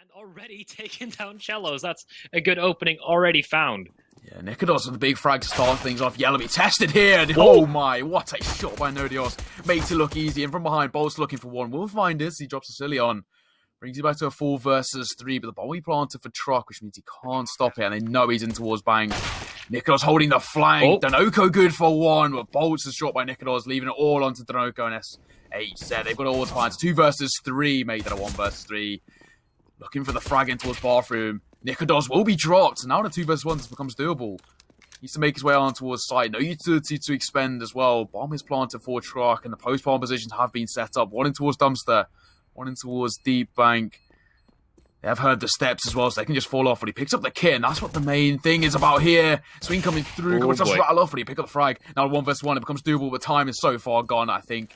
And already taken down Cellos. That's a good opening already found. Yeah, Nikodos with the big frag to start things off. Yellow be tested here. Oh my, what a shot by Nodios. Makes it look easy. And from behind, Bolt's looking for one. Will find this. He drops a silly on. Brings you back to a 4 versus 3. But the bomb he planted for Truck, which means he can't stop it. And they know he's in towards Bang. Nikodos holding the flank. Danoko good for one. But Bolt's is shot by Nikodos, leaving it all onto Danoko and SH. They've got all the time. It's 2 versus 3. Made that a 1 versus 3. Looking for the frag in towards Bathroom. Nikodos will be dropped. Now in a 2 versus 1, this becomes doable. He needs to make his way on towards site. No utility to expend as well. Bomb is planted for Truck, and the post-bomb positions have been set up. One in towards Dumpster. One in towards Deep Bank. They have heard the steps as well, so they can just fall off. But he picks up the kit, and that's what the main thing is about here. Swing coming through. Coming to rattle off, but he pick up the frag. Now 1 versus 1, it becomes doable, but time is so far gone, I think.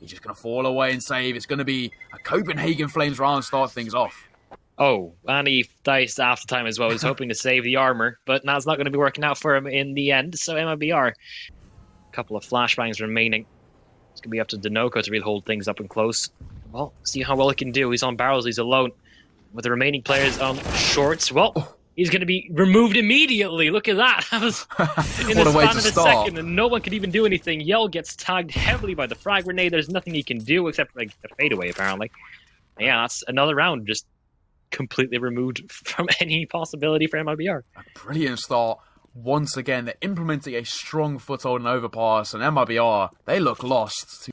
He's just going to fall away and save. It's going to be a Copenhagen Flames round to start things off. Oh, and he diced after time as well. He was hoping to save the armor, but that's not going to be working out for him in the end. So MIBR, a couple of flashbangs remaining. It's going to be up to Danoko to really hold things up and close. Well, see how well he can do. He's on barrels, he's alone. With the remaining players on shorts, well, he's going to be removed immediately. Look at that. That was in the span of a second, and no one could even do anything. Yell gets tagged heavily by the frag grenade. There's nothing he can do except like a fadeaway, apparently. And yeah, that's another round just completely removed from any possibility for MIBR. A brilliant start. Once again, they're implementing a strong foothold and overpass, and MIBR, they look lost.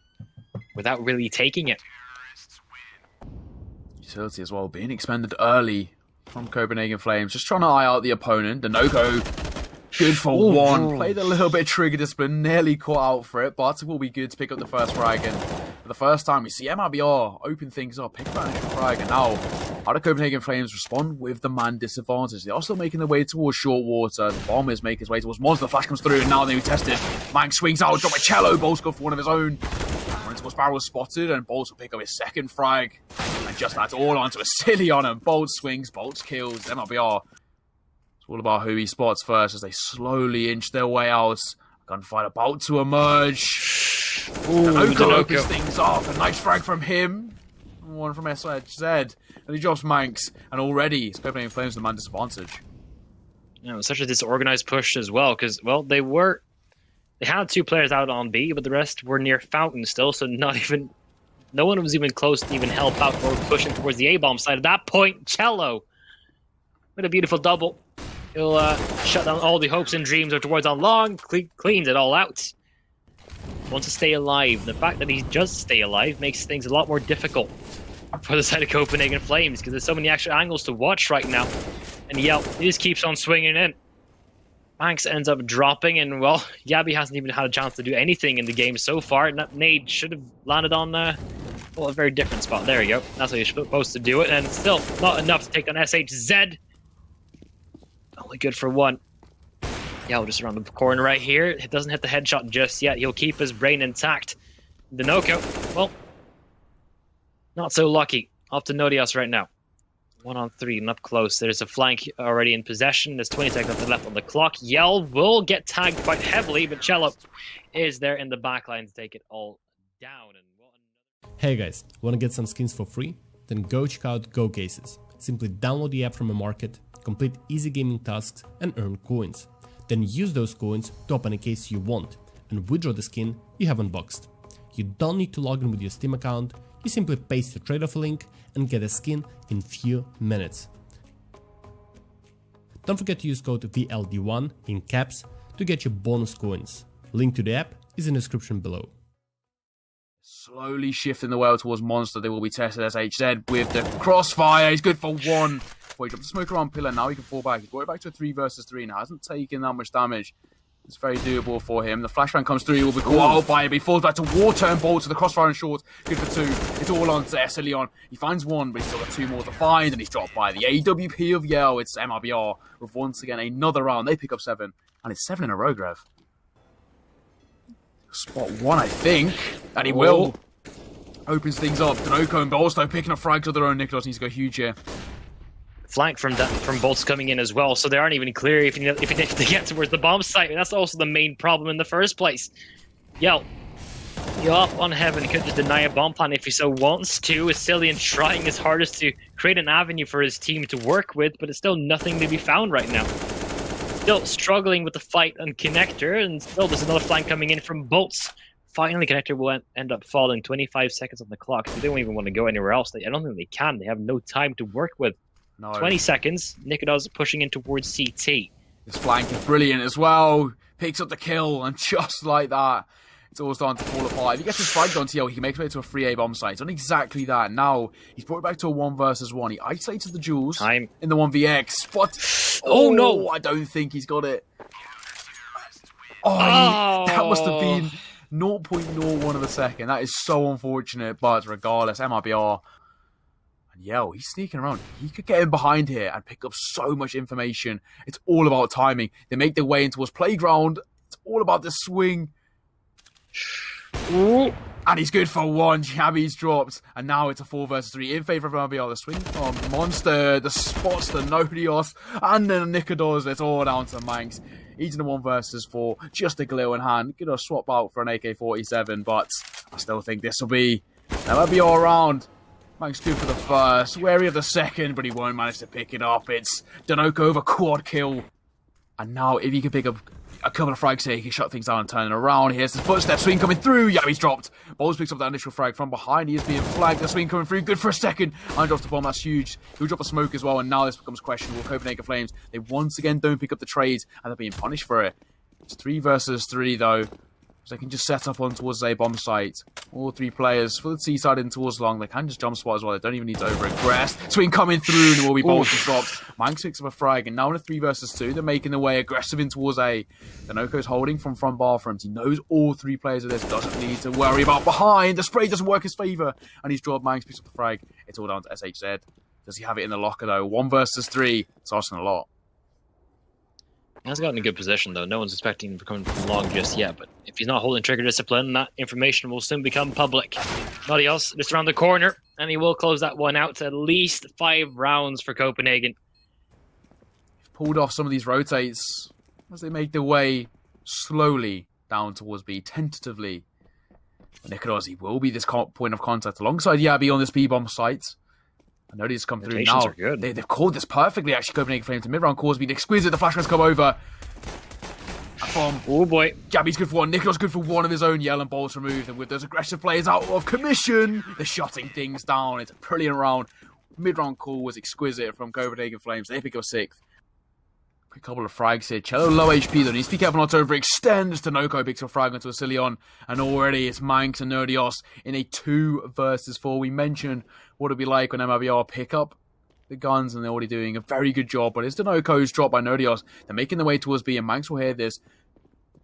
Without really taking it. Utility as well, being expended early from Copenhagen Flames. Just trying to eye out the opponent. Danoko, good for one. Played a little bit of trigger discipline, nearly caught out for it, but it will be good to pick up the first frag. And for the first time, we see MIBR open things up, pick up that initial frag, and now how do Copenhagen Flames respond with the man disadvantage? They're also making their way towards short water. The bombers make his way towards Monster. The flash comes through, and now they've tested. Mank swings out, drop a cello. Bolt's got for one of his own. Towards Barrel spotted, and Bolts will pick up his second frag. And just adds all onto a silly on him. Bolts swings, Bolts kills. MIBR. It's all about who he spots first as they slowly inch their way out. Gunfight about to emerge. Danoko opens things up. A nice frag from him. One from SHZ. And he drops Manx. And already, it's Copenhagen Flames the man disadvantage. Yeah, it was such a disorganized push as well, because, well, they had 2 players out on B, but the rest were near Fountain still, so no one was even close to even help out or pushing towards the A-bomb side. At that point, Cello, with a beautiful double, he'll shut down all the hopes and dreams of towards on long, cleans it all out. Wants to stay alive. The fact that he does stay alive makes things a lot more difficult for the side of Copenhagen Flames, because there's so many extra angles to watch right now. And Yelp, he just keeps on swinging in. Banks ends up dropping, and, well, Yabby hasn't even had a chance to do anything in the game so far. And that nade should have landed on a very different spot. There you go. That's how you're supposed to do it, and still not enough to take on SHZ. Only good for one. Yeah, just around the corner right here. It doesn't hit the headshot just yet. He'll keep his brain intact. Danoko, well, not so lucky. Off to Nodios right now. 1-on-3 and up close. There's a flank already in possession. There's 20 seconds left on the clock. Yell will get tagged quite heavily, but Cello is there in the backline to take it all down. Hey guys, want to get some skins for free? Then go check out Go Cases. Simply download the app from a market, complete easy gaming tasks, and earn coins. Then use those coins to open a case you want and withdraw the skin you have unboxed. You don't need to log in with your Steam account. You simply paste your trade-off link and get a skin in few minutes. Don't forget to use code VLD1 in caps to get your bonus coins. Link to the app is in the description below. Slowly shifting the well towards Monster. They will be tested as HZ with the crossfire. He's good for one. Boy, he dropped the smoke around Pillar. Now he can fall back. He's going back to a 3 versus 3 now. Hasn't taken that much damage. It's very doable for him. The flashbang comes through. He will be caught out by him. He falls back to water and Bolt to the crossfire and short. Good for 2. It's all on to Leon. He finds 1, but he's still got 2 more to find. And he's dropped by the AWP of Yell. It's MIBR with once again another round. They pick up 7. And it's 7 in a row, Grev. Spot 1, I think. And he will. Opens things up. Danoko and Bolsto picking up frags of their own. Nikodos needs to go huge here. Flank from Bolts coming in as well, so they aren't even clear if you get towards the bomb site, and that's also the main problem in the first place. Yell Yup, on Heaven could just deny a bomb plan if he so wants to. Cillian trying his hardest to create an avenue for his team to work with, but it's still nothing to be found right now. Still struggling with the fight on Connector, and still there's another flank coming in from Bolts. Finally, Connector will end up falling. 25 seconds on the clock. They don't even want to go anywhere else. I don't think they can. They have no time to work with. No. 20 seconds. Niko's pushing in towards CT. This flank is brilliant as well. Picks up the kill, and just like that, it's all starting to fall apart. If he gets his frag on TL, he can make his way to a 3A bomb site. He's done exactly that. Now, he's brought it back to a 1 versus 1. He isolated the Jules in the 1vx, but... Oh, no! I don't think he's got it. That must have been 0.01 of a second. That is so unfortunate, but regardless, MIBR... And yo, he's sneaking around. He could get in behind here and pick up so much information. It's all about timing. They make their way into his playground. It's all about the swing. Ooh. And he's good for 1. Jabby's dropped. And now it's a 4 versus 3 in favour of MIBR. The swing from Monster, the spots, the Nodios, and then Nikodos. It's all down to Manx. He's in a 1 versus 4. Just a glue in hand. Gonna swap out for an AK-47, but I still think this will be MIBR round. Manx good for the first. Wary of the second, but he won't manage to pick it up. It's denoco over quad kill. And now, if he can pick up a couple of frags here, he can shut things down and turn it around. Here's the footstep swing coming through. Yeah, he's dropped. Bowles picks up that initial frag from behind. He is being flagged. The swing coming through. Good for a second. And drops the bomb. That's huge. He'll drop a smoke as well. And now this becomes questionable. Copenhagen Flames, they once again don't pick up the trades, and they're being punished for it. It's 3 versus 3 though. So they can just set up on towards a bomb site. All 3 players for the T side in towards long. They can just jump spot as well. They don't even need to over-aggress. Swing coming through, and it will be Bolts and dropped. Manx picks up a frag, and now in a 3 versus 2, they're making their way aggressive in towards A. Denoco's holding from front bathrooms. He knows all 3 players of this. Doesn't need to worry about behind. The spray doesn't work his favour, and he's dropped. Manx picks up the frag. It's all down to SHZ. Does he have it in the locker though? 1 versus 3. It's asking a lot. He has gotten a good position, though. No one's expecting him to come from long just yet, but if he's not holding trigger discipline, that information will soon become public. Nodios just around the corner, and he will close that one out to at least 5 rounds for Copenhagen. Pulled off some of these rotates as they make their way slowly down towards B, tentatively. Nikodos, he will be this point of contact alongside Yabby on this B-bomb site. I know these come through now. They've called this perfectly, actually. Copenhagen Flames. The mid-round call's been exquisite. The flash has come over. Oh boy. Jabby's good for 1. Nikodos good for 1 of his own. Yell and Bolts removed. And with those aggressive players out of commission, they're shutting things down. It's a brilliant round. Mid-round call was exquisite from Copenhagen Flames. They pick up 6th. Quick couple of frags here. Cello low HP though. Needs to be careful not to overextend. Denoco picks up a frag onto a Cillian. And already it's Manx and Nodios in a 2 versus 4. We mentioned what it'd be like when MIBR pick up the guns, and they're already doing a very good job. But it's Denoco's dropped by Nodios. They're making their way towards B, and Manx will hear this.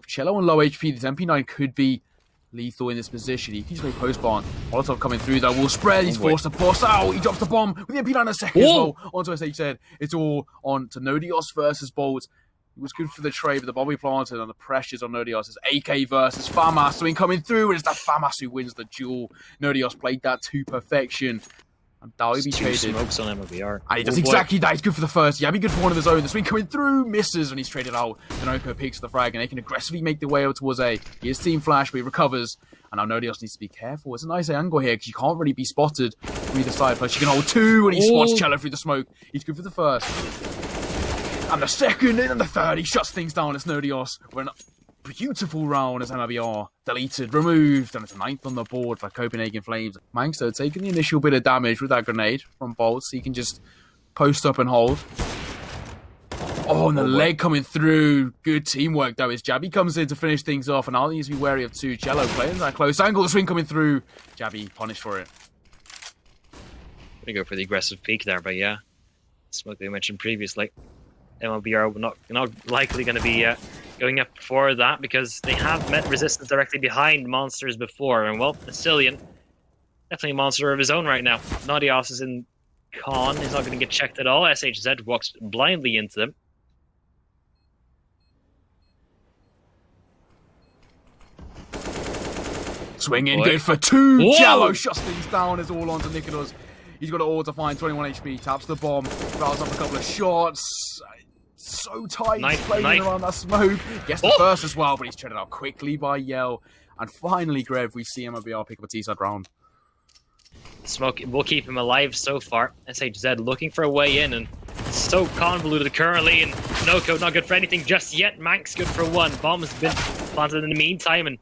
Cello on low HP. This MP9 could be lethal in this position. He can just play post-barn. Molotov coming through though. Will spread. He's forced to pause out. He drops the bomb with the MP9 in a second as well. Onto SHZ. It's all on to Nodios versus Bolt. It was good for the trade, but the bomb he planted and the pressures on Nodios is AK versus FAMAS. So coming through, and it's that FAMAS who wins the duel. Nodios played that to perfection. And that'll be traded. Smokes on MIBR. And he does exactly that. He's good for the first. Yeah, be good for 1 of his own. The swing coming through, misses, and he's traded out. Denoco picks the frag, and they can aggressively make their way over towards A. He is team flash, but he recovers. And now Nodios needs to be careful. It's a nice angle here, because you can't really be spotted from either side. Plus, you can hold 2, and he spots Cello through the smoke. He's good for the first. And the second, and the third, he shuts things down. It's Nodios. We're in a beautiful round as MIBR deleted, removed, and it's 9th on the board for Copenhagen Flames. Manx, though, taking the initial bit of damage with that grenade from Bolts. He can just post up and hold. Oh, and the leg coming through. Good teamwork, though, as Jabby comes in to finish things off, and now he needs to be wary of 2. Cello playing that close angle. The swing coming through. Jabby punished for it. Gonna go for the aggressive peak there, but yeah. Smoke they mentioned previously. MIBR not likely going to be going up for that, because they have met resistance directly behind monsters before. And well, Cillian, definitely a monster of his own right now. Nodios is in con. He's not going to get checked at all. SHZ walks blindly into them. Swinging good for 2. Jello shuts things down. It's all on to Nikodos. He's got it all to find 21 HP. Taps the bomb. Fouls up a couple of shots. So tight. He's playing around that smoke. Gets the first as well, but he's traded out quickly by Yell. And finally, Greb, we see MIBR pick up a T-side round. Smoke will keep him alive so far. SHZ looking for a way in, and so convoluted currently, and niko not good for anything just yet. Manx good for one. Bomb has been planted in the meantime, and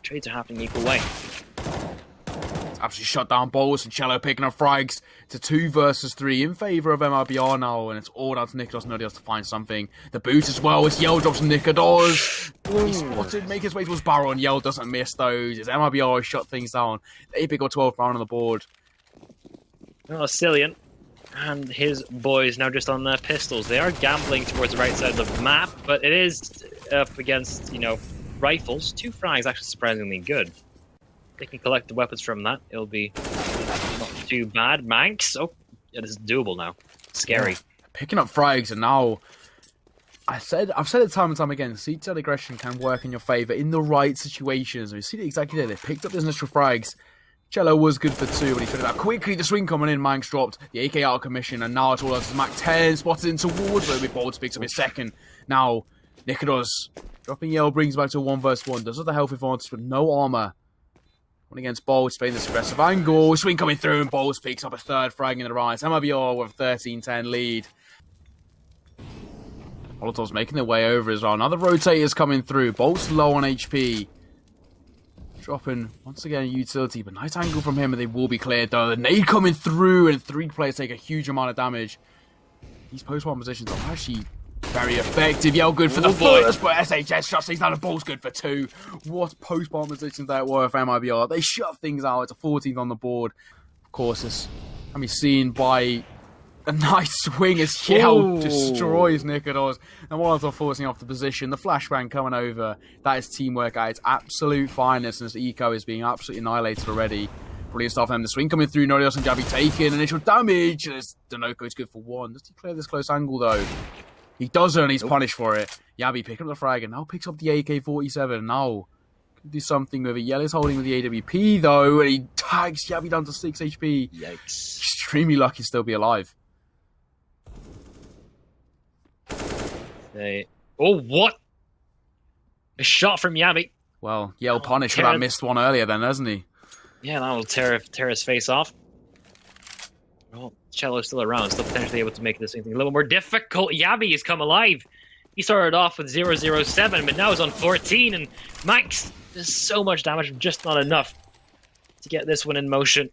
trades are happening equal way. Absolutely shut down Bolts and Cello picking up frags to 2 versus 3 in favour of MIBR now, and it's all down to Nikodos and Nodios to find something. The boot as well, it's Yell drops from Nikodos. He's spotted, make his way towards Barrel, and Yell doesn't miss those. As MIBR shut things down. They pick up 12th round on the board. Oh, Cillian and his boys now just on their pistols. They are gambling towards the right side of the map, but it is up against, you know, rifles. 2 frags actually surprisingly good. They can collect the weapons from that. It'll be not too bad. Manx, oh, it is doable now. Scary. Yeah. Picking up frags, and now I've said it time and time again. Seat aggression can work in your favour in the right situations. We see it exactly there. They picked up those initial frags. Cello was good for 2, but he figured out quickly. The swing coming in. Manx dropped the AK out of commission, and now it's all up to Mac 10 spotted in towards where Bolts picks up his second. Now Nikodos dropping Yell brings back to a 1 versus 1. Does have the health advantage, but no armour. One against Bolts, playing this aggressive angle. Swing coming through, and Bolts picks up a 3rd frag in the rise. MIBR with a 13-10 lead. Molotovs making their way over as well. Now the rotators coming through. Bolts low on HP. Dropping, once again, a utility, but nice angle from him, and they will be cleared, though. The nade coming through, and 3 players take a huge amount of damage. These post-one positions are actually very effective. Yell good for the first, but SHS shuts things down, and Ball's good for 2. What post-bomb positions that were for MIBR. They shut things out. It's a 14th on the board. Of course, this can be seen by a nice swing as Yell destroys Nikodos. And Molotov forcing off the position. The flashbang coming over. That is teamwork at its absolute finest, and this eco is being absolutely annihilated already. Brilliant stuff from him. The swing coming through. Nodios and Jabby taking initial damage. The niko is good for 1. Does he clear this close angle, though? He doesn't, and he's punished for it. Yabi picking up the frag, and now picks up the AK-47. Now, can do something with it. Yell is holding with the AWP, though, and he tags Yabi down to 6 HP. Yikes. Extremely lucky to still be alive. Oh, what? A shot from Yabi. Well, Yell punished for that missed one earlier then, hasn't he? Yeah, that'll tear his face off. Well, Cello's still around, still potentially able to make this thing a little more difficult. Yabi has come alive. He started off with 007, but now he's on 14, and Max does so much damage, just not enough to get this one in motion.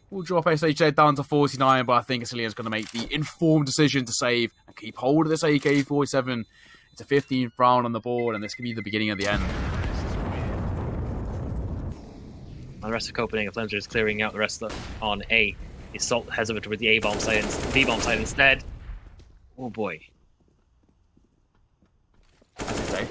We'll drop SHZ down to 49, but I think Cillian's going to make the informed decision to save and keep hold of this AK-47. It's a 15th round on the board, and this could be the beginning of the end. The rest of Copenhagen Flames are just clearing out the rest of on A. The Assault heads over towards the A-bomb side, B-bomb side instead. Oh boy.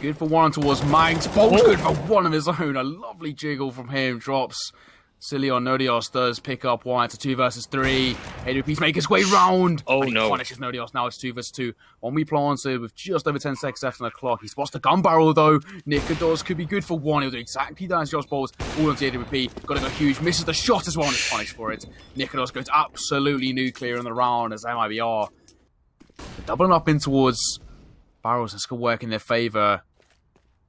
Good for 1 towards Manx. Bolt's good for 1 of his own. A lovely jiggle from him. Drops Cillian. Nodios does pick up 1. It's a 2 versus 3. AWP's make his way round. Oh and he no. Punishes Nodios. Now it's 2 versus 2. One we planted with just over 10 seconds left on the clock. He spots the gun barrel though. Nikodos could be good for 1. He'll do exactly that as Josh Bolts. All onto the AWP. Got to go huge. Misses the shot as well and is punished for it. Nikodos goes absolutely nuclear in the round as MIBR. Doubling up in towards barrels. This could work in their favour.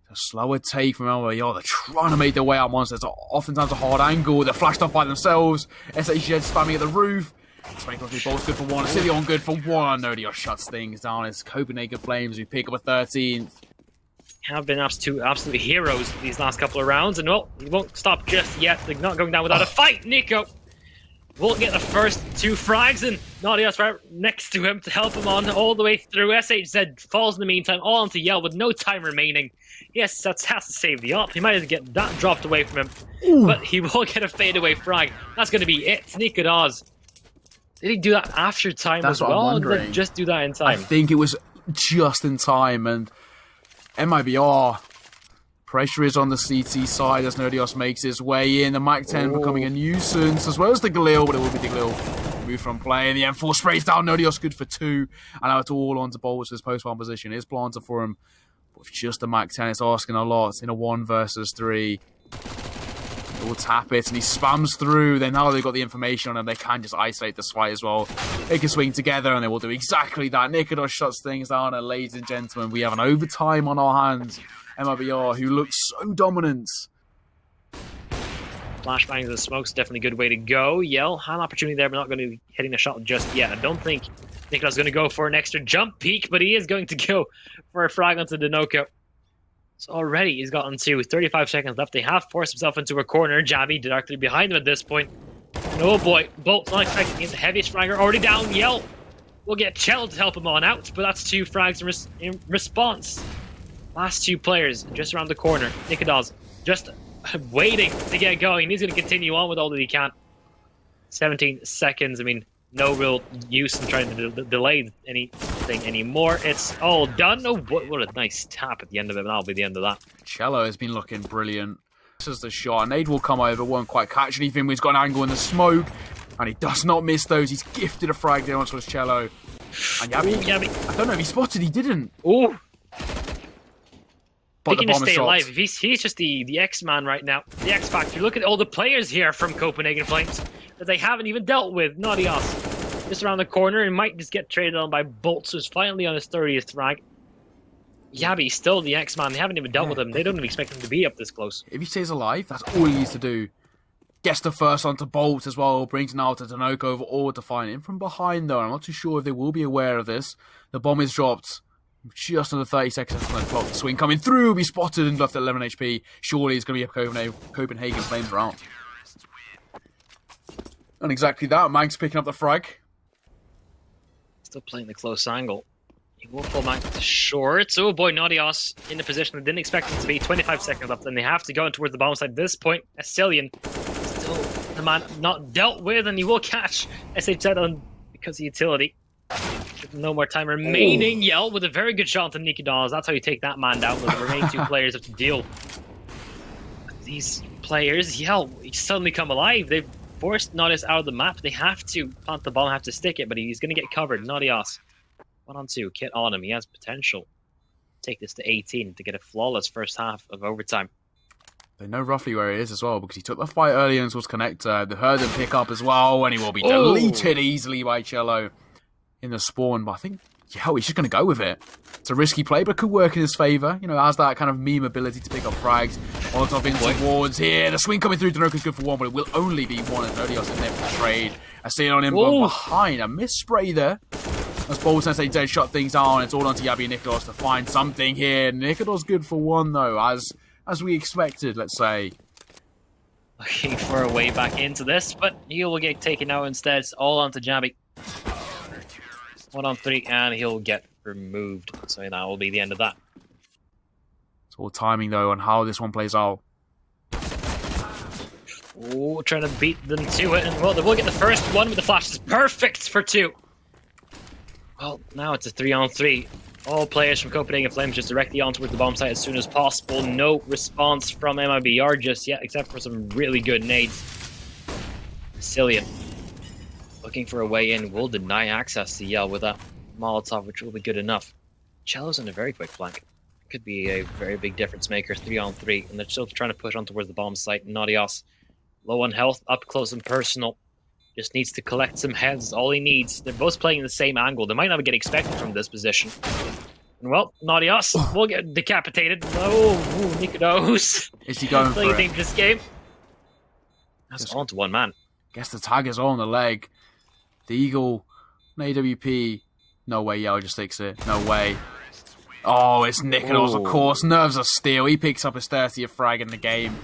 A slower take from MIBR. They're trying to make their way out monsters. Oftentimes a hard angle. They're flashed off by themselves. SHZ spamming at the roof. Bolt's good for 1. Cillian good for 1. Nodios shuts things down. It's Copenhagen Flames who pick up a 13th. Have been absolute heroes these last couple of rounds, and well, he won't stop just yet. They're not going down without a fight. Niko will get the first 2 frags, and Nodios right next to him to help him on all the way through. SHZ falls in the meantime, all onto Yell with no time remaining. Yes, that has to save the op. He might get that dropped away from him, but he will get a fadeaway frag. That's going to be it. Nikodos. Did he do that after time as well? Or did he just do that in time? I think it was just in time, and MIBR. Pressure is on the CT side as Nodios makes his way in. The Mac 10 becoming a nuisance, as well as the Galil, but it will be the Galil move from play. And the M4 sprays down. Nodios good for 2. And now it's all on to Bolts. His post-one position is planted for him. But with just the Mac 10, it's asking a lot in a 1 versus 3. They will tap it, and he spams through. Then now they've got the information on him, they can just isolate this fight as well. They can swing together, and they will do exactly that. Nikodos shuts things down, and ladies and gentlemen, we have an overtime on our hands. MIBR, who looks so dominant. Flashbangs and smokes, definitely a good way to go. Yell had an opportunity there, but not going to be hitting the shot just yet. I don't think Nico's going to go for an extra jump peek, but he is going to go for a frag onto the niko. So already he's gotten to 35 seconds left. They have forced himself into a corner. Jabby directly behind him at this point. And oh boy, Bolt's not expecting the heaviest fragger already down. Yell will get Chell to help him on out, but that's 2 frags in response. Last 2 players just around the corner. niko just waiting to get going. He's going to continue on with all that he can. 17 seconds. I mean, no real use in trying to delay anything anymore. It's all done. Oh, what a nice tap at the end of it. And that'll be the end of that. Cello has been looking brilliant. This is the shot. Nade will come over, won't quite catch anything. He's got an angle in the smoke, and he does not miss those. He's gifted a frag there onto his Cello. And Yabby, I don't know if he spotted. He didn't. Oh. But he can just stay alive. He's just the X-Man right now. The X-Factor. Look at all the players here from Copenhagen Flames that they haven't even dealt with. najlepsze just around the corner and might just get traded on by Bolts, who's finally on his 30th frag. Yabby's still the X-Man. They haven't even dealt with him. They don't even expect him to be up this close. If he stays alive, that's all he needs to do. Gets the first onto Bolt as well. Brings now to niko over all to find him from behind, though. I'm not too sure if they will be aware of this. The bomb is dropped. Just under 30 seconds on the clock. The swing coming through will be spotted and left at 11 HP. Surely it's going to be a Copenhagen Flames round. And exactly that. Manx picking up the frag. Still playing the close angle. He will pull Manx to short. Oh boy, najlepsze in the position they didn't expect him to be. 25 seconds left, and they have to go in towards the bomb side at this point. Asilian still the man not dealt with, and he will catch SHZ on because of utility. No more time remaining. Oh. Yell with a very good shot on niko. That's how you take that man down. With the remaining 2 players have to deal. These players, Yell, suddenly come alive. They've forced najlepsze out of the map. They have to plant the ball, have to stick it, but he's going to get covered. najlepsze 1-on-2, Kit on him. He has potential. Take this to 18 to get a flawless first half of overtime. They know roughly where he is as well, because he took the fight early and was connector. They heard him pick up as well, and he will be deleted easily by Cello in the spawn, but I think, yeah, he's just going to go with it. It's a risky play, but it could work in his favour. You know, has that kind of meme ability to pick up frags. On top in towards here. The swing coming through. niko's good for 1, but it will only be 1 as najlepsze in there for the trade. I see it on him, but behind. A miss spray there. As Bolt says, they dead shut things down. It's all onto Yabby and niko to find something here. niko's good for 1, though, as we expected, let's say. Looking for a way back into this, but he will get taken out instead. It's all onto Jabby. 1-on-3, and he'll get removed. So that will be the end of that. It's all timing, though, on how this one plays out. Oh, trying to beat them to it. And, well, they will get the first one with the flash. It's perfect for 2. Well, now it's a 3-on-3. All players from Copenhagen Flames just directly on towards the bomb site as soon as possible. No response from MIBR just yet, except for some really good nades. Cillian looking for a way in, will deny access to Yell with that Molotov, which will be good enough. Cello's on a very quick flank. Could be a very big difference maker, 3-on-3, and they're still trying to push on towards the bomb site. najlepsze, low on health, up close and personal. Just needs to collect some heads, all he needs. They're both playing in the same angle. They might not get expected from this position. And well, najlepsze will get decapitated. Oh, niko. Is he going for it? Playing this game. That's on to 1 man. Guess the tag is on the leg. The Eagle, AWP. No way, Yell just takes it. No way. Oh, it's niko, of course. Nerves of steel. He picks up his 30th frag in the game.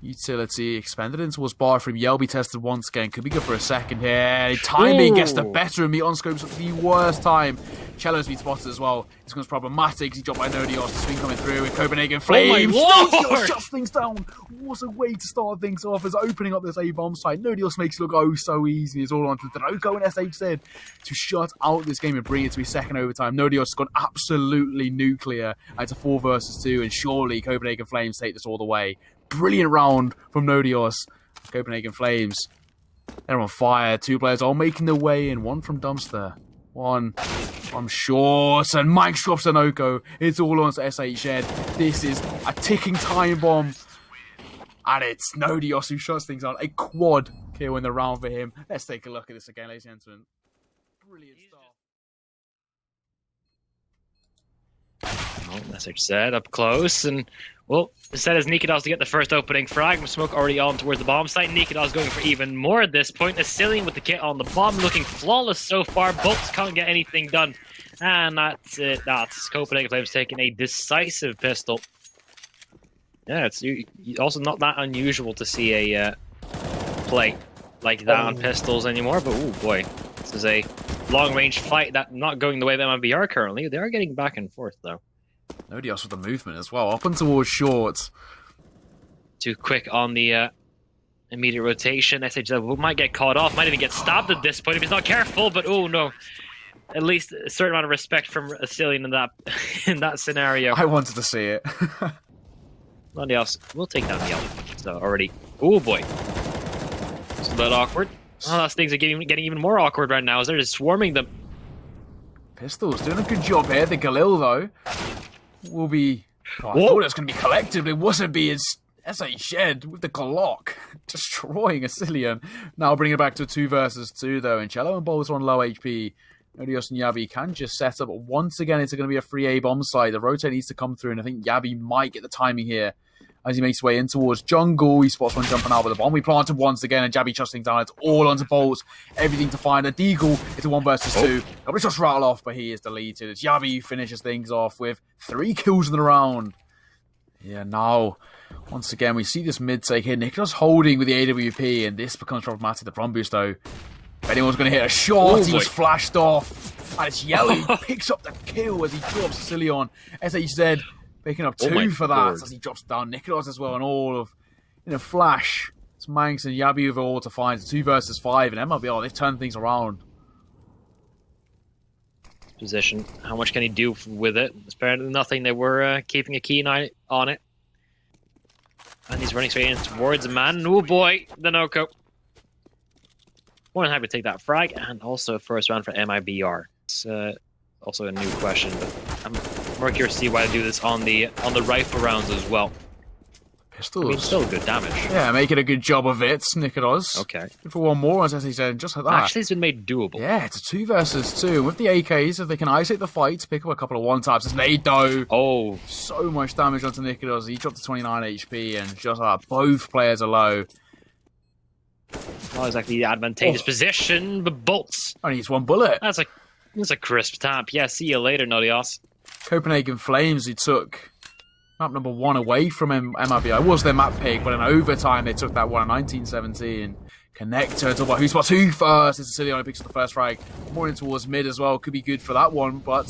Utility expended in towards bar from Yell. Be tested once again. Could be good for a second here. Timing gets the better of me on scopes at the worst time. Cello's been spotted as well. This one's problematic. He's dropped by najlepsze. The swing coming through with Copenhagen Flames. Oh my lord! Shuts things down. What a way to start things off as opening up this A-bomb site. najlepsze makes it look oh so easy. It's all on to niko and SHZ to shut out this game and bring it to his second overtime. najlepše's gone absolutely nuclear. It's a 4 versus 2, and surely Copenhagen Flames take this all the way. Brilliant round from najlepsze. Copenhagen Flames. They're on fire. 2 players all making their way in. 1 from Dumpster. 1 from short. And Mike drops a niko. It's all on to SHZ. This is a ticking time bomb. And it's najlepsze who shuts things out. A quad kill in the round for him. Let's take a look at this again, ladies and gentlemen. Brilliant stuff. Oh, message said up close, and well, instead as nykytilan to get the first opening frag, smoke already on towards the bomb site. nykytilan's going for even more at this point. Asilion with the kit on the bomb, looking flawless so far. Bolts can't get anything done, and that's it. That's Copenhagen Flames taking a decisive pistol. Yeah, it's also not that unusual to see a play like that on pistols anymore. But oh boy, this is a long-range fight that not going the way of MIBR currently. They are getting back and forth though. Nobody else with the movement as well. Up and towards short. Too quick on the immediate rotation. SH might get caught off, might even get stabbed at this point if he's not careful, but oh no. At least a certain amount of respect from Asilion in that scenario. I wanted to see it. Nobody else. We'll take down the yellow. So already. Oh boy. It's a bit awkward. Oh, those things are getting even more awkward right now as they're just swarming them. Pistols doing a good job here. The Galil though will be. Oh, I thought it was going to be collected, but it wasn't. Being S.A. Shed with the Glock destroying Asilion. Now bringing it back to a 2 versus 2 though, and Cello and Bolts are on low HP. Nodios and Yavi can just set up. Once again, it's going to be a free A bomb site. The rotate needs to come through, and I think Yavi might get the timing here as he makes his way in towards jungle. He spots one jumping out with a bomb. We planted once again, and Yavi chucks things down. It's all onto Bolts. Everything to find. A Deagle. It's a 1 versus 2. Nobody just rattle off, but he is deleted. It's Yavi who finishes things off with 3 kills in the round. Yeah, now, once again, we see this mid take here. nykytilan's holding with the AWP, and this becomes problematic. The Brum boost, though. If anyone's going to hit a shot, he was flashed off. And it's Yellow who picks up the kill as he drops Asilion. SHZ picking up 2 for that as he drops down nykytilan as well. And all of, in a flash, it's Manx and Yabi over all to find. It's 2 versus 5. And MLBR, they've turned things around. Position. How much can he do with it? Apparently nothing. They were keeping a keen eye on it. And he's running straight in towards a man. Oh boy, the niko. More than happy to take that frag, and also a first round for MIBR. It's also a new question, but I'm more curious to see why they do this on the rifle rounds as well. Pistols. I mean, still good damage. Yeah, making a good job of it, nykytilan. Okay. Good for one more, as he said, just like that. Actually, it's been made doable. Yeah, it's a 2 versus 2. With the AKs, if they can isolate the fight, pick up a couple of one-taps. It's Nado. Oh. So much damage onto nykytilan. He dropped to 29 HP, and just like that, both players are low. Not exactly the advantageous position, but Bolts. Only needs 1 bullet. That's a crisp tap. Yeah, see you later, Nodios. Copenhagen Flames, who took map number 1 away from MIBR. It was their map pick, but in overtime they took that one in 1917. Connector, talk about who spots who first. It's Asilion who picks up the first frag. More in towards mid as well. Could be good for that one, but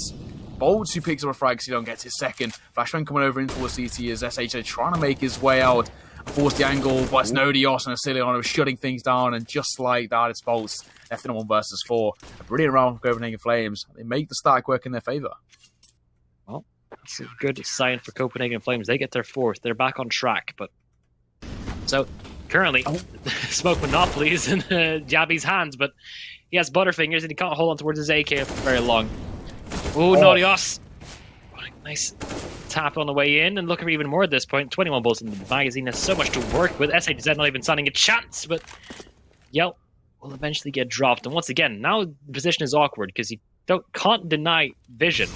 Bolts who picks up a frag, Asilion gets his second. Flashbang coming over in towards CT as SHA trying to make his way out. Force the angle, but it's Nodios and Asilion who are shutting things down, and just like that, it's Bolts left in a 1 versus 4. A brilliant round for Copenhagen Flames. They make the stack work in their favour. Well, that's a good sign for Copenhagen Flames. They get their 4th. They're back on track, but so currently, Smoke Monopoly is in Jabby's hands, but he has Butterfingers and he can't hold on towards his AK for very long. Ooh, Nodios! Nice tap on the way in, and looking for even more at this point. 21 bullets in the magazine has so much to work with. SHZ not even standing a chance, but Yelp will eventually get dropped. And once again, now the position is awkward because you can't deny vision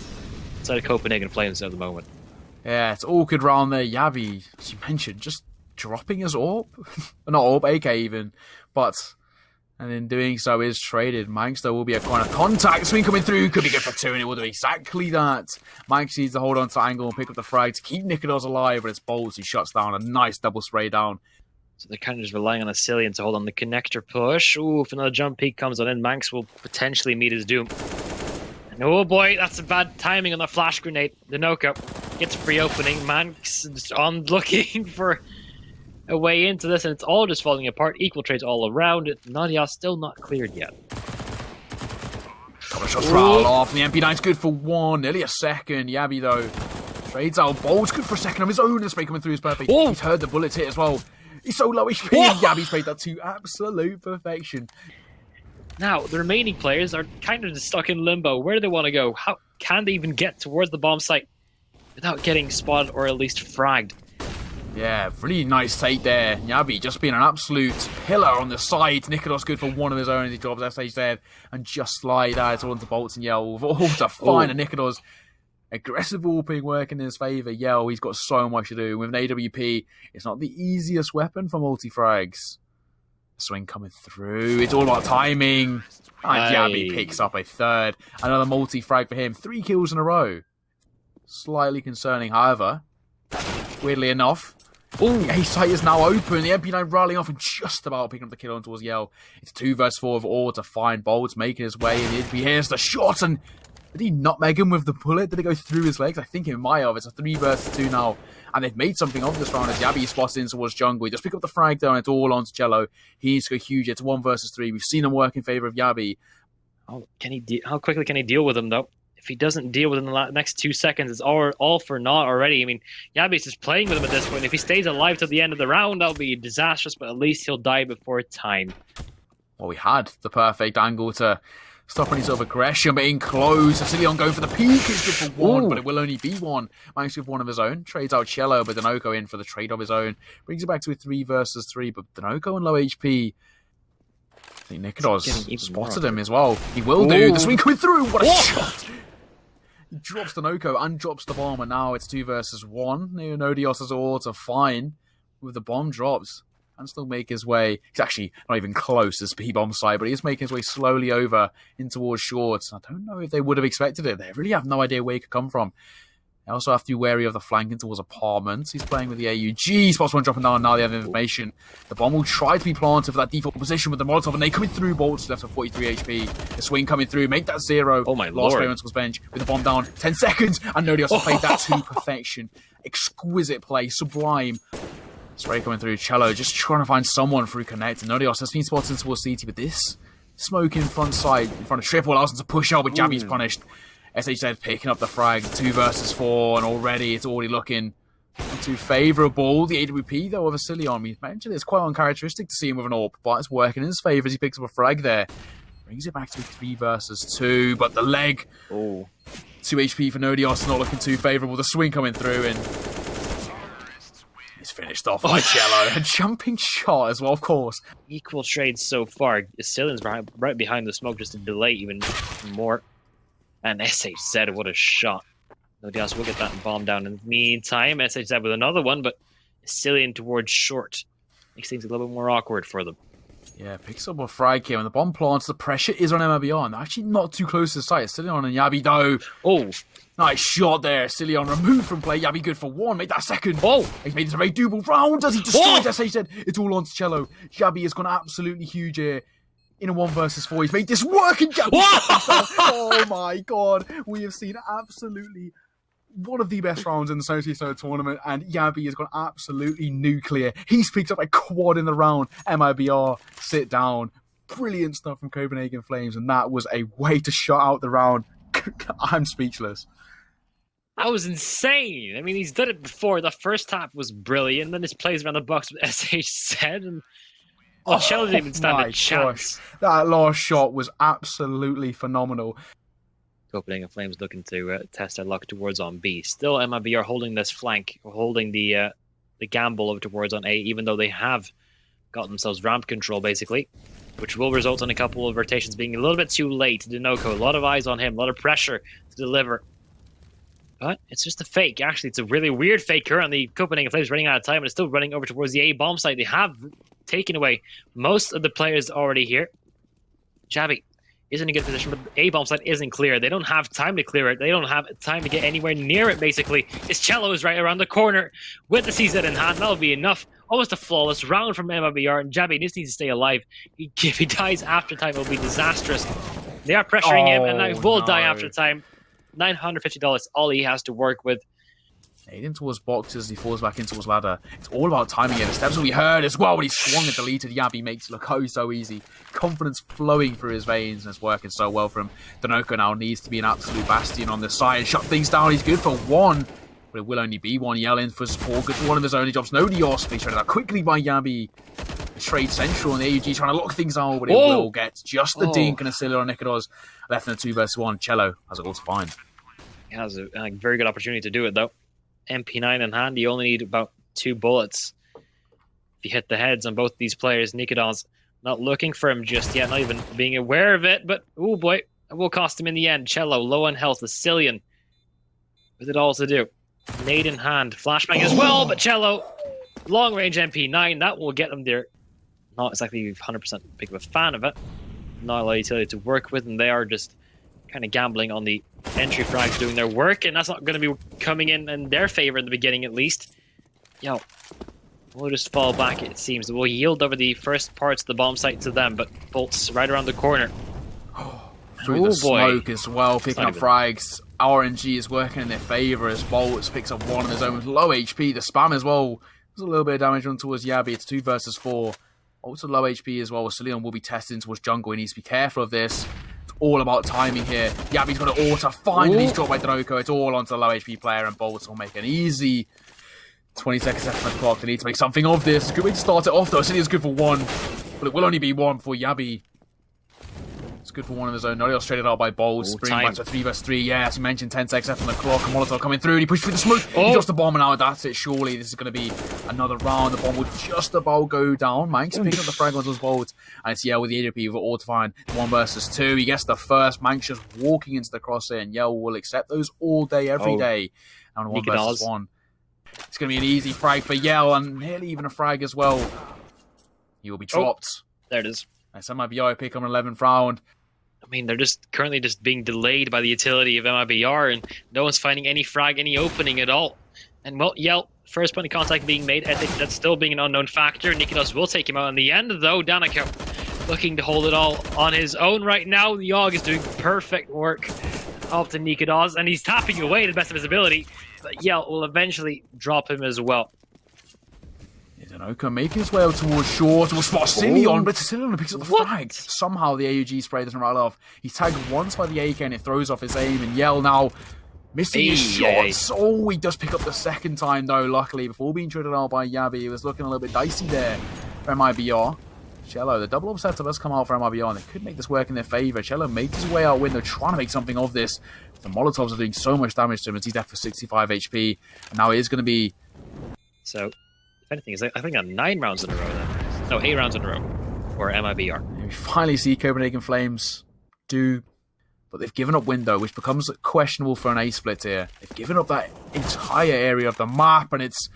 inside of Copenhagen Flames at the moment. Yeah, it's awkward round there. Yabi, as you mentioned, just dropping his AWP. Not AWP, AK even. But, and in doing so is traded. Mangster will be a corner contact. Swing coming through. Could be good for 2, and it will do exactly that. Manx needs to hold on to angle and pick up the frag to keep nykytilan alive, but it's Bolts who shuts down a nice double spray down. So they're kind of just relying on Asilion to hold on the connector push. Ooh, if another jump peak comes on in, Manx will potentially meet his doom. And oh boy, that's a bad timing on the flash grenade. The niko gets a free opening. Manx is on looking for a way into this, and it's all just falling apart. Equal trades all around it. Nadia still not cleared yet. Couple of shots rattle off, and the MP9's good for 1. Nearly a second. Yabi, though, trades out. Bolt's good for a second of his own. The spray coming through is perfect. Whoa. He's heard the bullets hit as well. He's so low HP, and Yabi sprayed that to absolute perfection. Now, the remaining players are kind of just stuck in limbo. Where do they want to go? How can they even get towards the bomb site without getting spotted or at least fragged? Yeah, really nice take there. Yabi just being an absolute pillar on the side. nykytilan's good for 1 of his own as he drops SH there. And just like that, it's all into Bolts and Yell. All to find a nykytilan's Aggressive warping working in his favour. Yell, he's got so much to do. With an AWP, it's not the easiest weapon for multi-frags. Swing coming through. It's all about timing. And Yabby picks up a third. Another multi-frag for him. 3 kills in a row. Slightly concerning, however. Weirdly enough. Oh, A site is now open. The MP9 rallying off and just about picking up the kill on towards Yell. It's 2 versus 4 of all to find Bolts making his way. And here's the shot. And did he nutmeg him with the bullet? Did it go through his legs? I think it might have. It's a 3 versus 2 now. And they've made something of this round as Yabby spots in towards jungle. He just pick up the frag down. It's all on to Cello. He needs to go huge. It's 1 versus 3. We've seen him work in favour of Yabby. How quickly can he deal with him, though? If he doesn't deal within the next 2 seconds, it's all for naught already. I mean, Yabby's just playing with him at this point. If he stays alive till the end of the round, that'll be disastrous, but at least he'll die before time. Well, we had the perfect angle to stop any sort of aggression, but in close. Sicilian going for the peak. It's good for 1, but it will only be 1. Managed to have 1 of his own. Trades out Cello, but niko in for the trade of his own. Brings it back to a 3 versus 3, but niko on low HP. I think Nikodos spotted him as well. He will do. The swing coming through. What a shot! He drops niko and drops the bomb, and now it's 2 versus 1. Nodios has all to fine with the bomb drops. And still make his way. He's actually not even close as B-bomb side, but he is making his way slowly over in towards shorts. I don't know if they would have expected it. They really have no idea where he could come from. They also have to be wary of the flanking towards apartments. He's playing with the AUG. Spots 1 dropping down, now they have information. The bomb will try to be planted for that default position with the Molotov, and they coming through. Bolts left with 43 HP. The swing coming through, make that 0. Oh my Last lord. player on Skull's bench with the bomb down. 10 seconds, and Nodios has played that to perfection. Exquisite play, sublime. Spray coming through. Cello just trying to find someone through connect. And Nodios has been spotted towards CT, but this smoke in front side, in front of triple, allows him to push out, but Jabby's punished. SHZ picking up the frag, 2 versus 4, and already it's already looking too favourable. The AWP, though, of Vasilion, we mentioned it's quite uncharacteristic to see him with an AWP, but it's working in his favour as he picks up a frag there. Brings it back to a 3 versus 2, but the leg. 2 HP for Nodios, not looking too favourable. The swing coming through, and it's finished off by Cello. A jumping shot as well, of course. Equal trades so far. Sicilian's right behind the smoke just to delay even more. And SHZ, what a shot. Nodios will get that bomb down in the meantime. SHZ with another one, but Sicilian towards short. Makes things a little bit more awkward for them. Yeah, picks up a frag here, and the bomb plants. The pressure is on MIBR, and they're actually not too close to the site. Sicilian and Yabby, though. Oh, nice shot there. Sicilian removed from play. Yabby good for 1. Make that 2nd. Oh, he's made it a very doable round as he destroys SHZ. It's all on to Cello. Yabby has gone absolutely huge here. In a 1 versus 4, he's made this work, and Yabby. Oh my god, we have seen absolutely one of the best rounds in the CSGO tournament, and Yabby has gone absolutely nuclear. He's picked up a quad in the round. MIBR, sit down. Brilliant stuff from Copenhagen Flames, and that was a way to shut out the round. I'm speechless. that was insane. I mean, he's done it before. The first half was brilliant, then his plays around the box with SHZ, and Cello didn't even stand a chance. Gosh. That last shot was absolutely phenomenal. Copenhagen Flames looking to test their luck towards on B. Still, MIBR holding this flank, holding the gamble over towards on A, even though they have got themselves ramp control, basically, which will result in a couple of rotations being a little bit too late. niko, a lot of eyes on him, a lot of pressure to deliver. But it's just a fake. Actually, it's a really weird fake currently. Copenhagen Flames running out of time, and it's still running over towards the A bomb site. They have taken away most of the players already here. Jabby is in a good position, but A bomb site isn't clear. They don't have time to clear it. They don't have time to get anywhere near it, basically. His Cello is right around the corner with the CZ in hand. That'll be enough. Almost a flawless round from MIBR, and Jabby just needs to stay alive. If he dies after time, it'll be disastrous. They are pressuring him, and now will die after time. $950, all he has to work with. Aiden towards boxes, he falls back in towards ladder. It's all about timing here. The steps will be heard as well when he swung and deleted. Yabby makes it look so easy. Confidence flowing through his veins, and it's working so well for him. niko now needs to be an absolute bastion on this side and shut things down. He's good for 1, but it will only be 1. Yelling for support, good for 1 of his own. He drops Nodios, but he's traded out quickly by Yabby. The trade central and the AUG trying to lock things out, but it will get just the dink and a Silla on Nikodos. Left in a 2 versus 1. Cello has it all to find. He has a very good opportunity to do it, though. MP9 in hand, you only need about 2 bullets. If you hit the heads on both these players, Nikodon's not looking for him just yet, not even being aware of it, but oh boy, it will cost him in the end. Cello, low on health, the Sicilian with it all to do. Nade in hand, flashbang as well, but Cello, long range MP9, that will get them there. Not exactly 100% big of a fan of it. Not a lot of utility to work with, and they are just kind of gambling on the entry frags doing their work, and that's not going to be coming in their favor in the beginning at least. Yo, we'll just fall back, it seems. We'll yield over the first parts of the bomb site to them, but Bolt's right around the corner. Through the smoke as well, picking up frags. RNG is working in their favour as Bolts picks up one on his own with low HP. The spam as well. There's a little bit of damage on towards Yabi. It's 2 versus 4. Also low HP as well. Vasilion will be testing towards jungle. He needs to be careful of this. It's all about timing here. Yabi's got an auto. Finally, he's dropped by niko. It's all onto the low HP player, and Bolts will make an easy 20 seconds left on the clock. They need to make something of this. Good way to start it off though. Vasilion is good for 1, but it will only be 1 before Yabi. It's good for 1 of his own. Noriel straight out by Bolts. Bringing back to 3 versus 3. Yeah, as you mentioned, 10 seconds left on the clock. Molotov coming through, and he pushed through the smoke. He drops the bomb, and now that's it. Surely this is going to be another round. The bomb will just about go down. Manx picking up the frag onto his Bolts, and it's Yell with the AWP with all to find 1 versus 2. He gets the first. Manx just walking into the crosshair, and Yell will accept those all day, every day. And 1 versus 1. It's going to be an easy frag for Yell, and nearly even a frag as well. He will be dropped. There it is. And some MIBR pick on 11th round. I mean, they're just currently just being delayed by the utility of MIBR, and no one's finding any frag, any opening at all. And well, Yell, first point of contact being made. I think that's still being an unknown factor. nykytilan will take him out in the end, though. niko looking to hold it all on his own right now. Yogg is doing perfect work off to nykytilan, and he's tapping away to the best of his ability. But Yell will eventually drop him as well. niko making his way out towards short. We'll spot Silion, but Silion picks up the frag. Somehow the AUG spray doesn't rattle off. He's tagged once by the AK and it throws off his aim, and Yell now missing his shots. Oh, he does pick up the second time though, luckily, before being treated out by Yabi. It was looking a little bit dicey there for MIBR. Cello, the double upset does come out for MIBR, and they could make this work in their favour. Cello makes his way out window, trying to make something of this. The Molotovs are doing so much damage to him as he's left for 65 HP, and now it is going to be... So, if anything, I think 9 rounds in a row then. No, 8 rounds in a row for MIBR. We finally see Copenhagen Flames do, but they've given up window, which becomes questionable for an A split here. They've given up that entire area of the map, and it's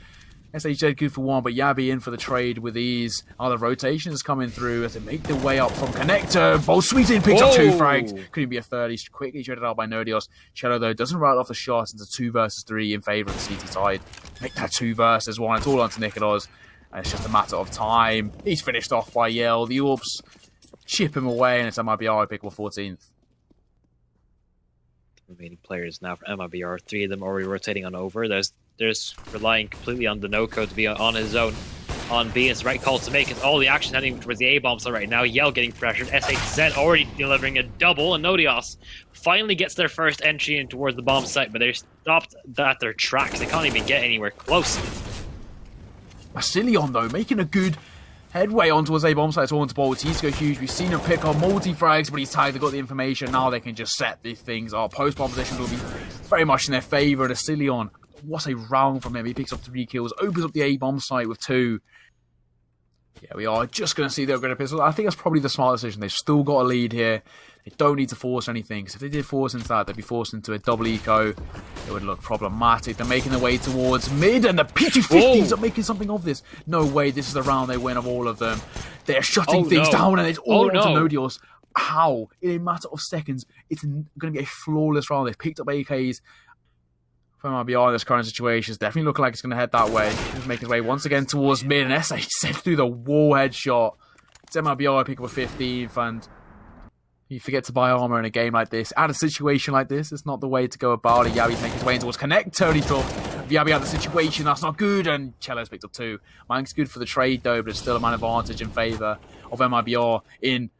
SHZ good for 1, but Yabi in for the trade with ease. The rotations coming through as they make their way up from connector. Bolt sweeps in, picks up 2 frags. Couldn't be a third. He's quickly traded out by nodios. Cello, though, doesn't rattle off the shot into 2 versus 3 in favour of the CT side. Make that 2 versus 1. It's all onto nykytilan, and it's just a matter of time. He's finished off by Yell. The Orbs chip him away, and it's MIBR pick 14th. Remaining players now for MIBR, 3 of them already rotating on over. There's relying completely on the niko to be on his own on B. It's the right call to make, because all the action heading towards the A bomb site right now. Yell getting pressured, SHZ already delivering a double, and nodios finally gets their first entry in towards the bomb site, but they're stopped at their tracks. They can't even get anywhere close. Vasilion, though, making a good headway on towards A bomb site. It's all into Bolts. He's go huge. We've seen him pick on multi-frags, but he's tagged. They've got the information. Now they can just set these things up. Post-bomb positions will be very much in their favour. Vasilion, what a round from him. He picks up 3 kills, opens up the A bomb site with 2. Yeah, we are just going to see the upgraded pistol. I think that's probably the smart decision. They've still got a lead here. They don't need to force anything, because if they did force into that, they'd be forced into a double eco. It would look problematic. They're making their way towards mid, and the PG-50s are making something of this. No way, this is the round they win of all of them. They're shutting things down, and it's all onto nodios. How? In a matter of seconds, it's going to be a flawless round. They've picked up AKs. From MIBR in this current situation, it's definitely looking like it's going to head that way. He's making his way once again towards mid, and SA sent through the wall headshot. It's MIBR pick up a 15th, and you forget to buy armor in a game like this. At a situation like this, it's not the way to go about it. Yabi's making his way towards connect. Tony dropped. Yabi out of the situation, that's not good, and Cello's picked up 2. Mank's good for the trade though, but it's still a man advantage in favour of MIBR in